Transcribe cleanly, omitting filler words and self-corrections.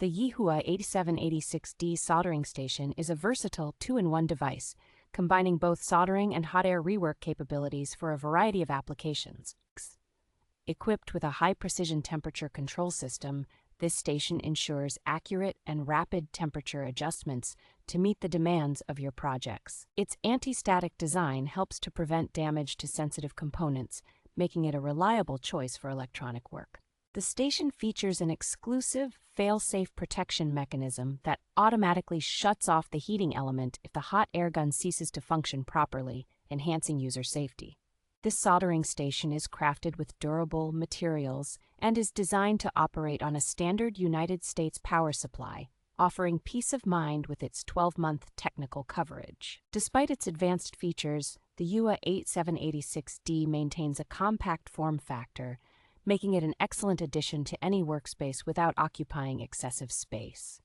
The YIHUA 8786D Soldering Station is a versatile two-in-one device, combining both soldering and hot air rework capabilities for a variety of applications. Equipped with a high-precision temperature control system, this station ensures accurate and rapid temperature adjustments to meet the demands of your projects. Its anti-static design helps to prevent damage to sensitive components, making it a reliable choice for electronic work. The station features an exclusive, fail-safe protection mechanism that automatically shuts off the heating element if the hot air gun ceases to function properly, enhancing user safety. This soldering station is crafted with durable materials and is designed to operate on a standard United States power supply, offering peace of mind with its 12-month technical coverage. Despite its advanced features, the YIHUA 8786D maintains a compact form factor, making it an excellent addition to any workspace without occupying excessive space.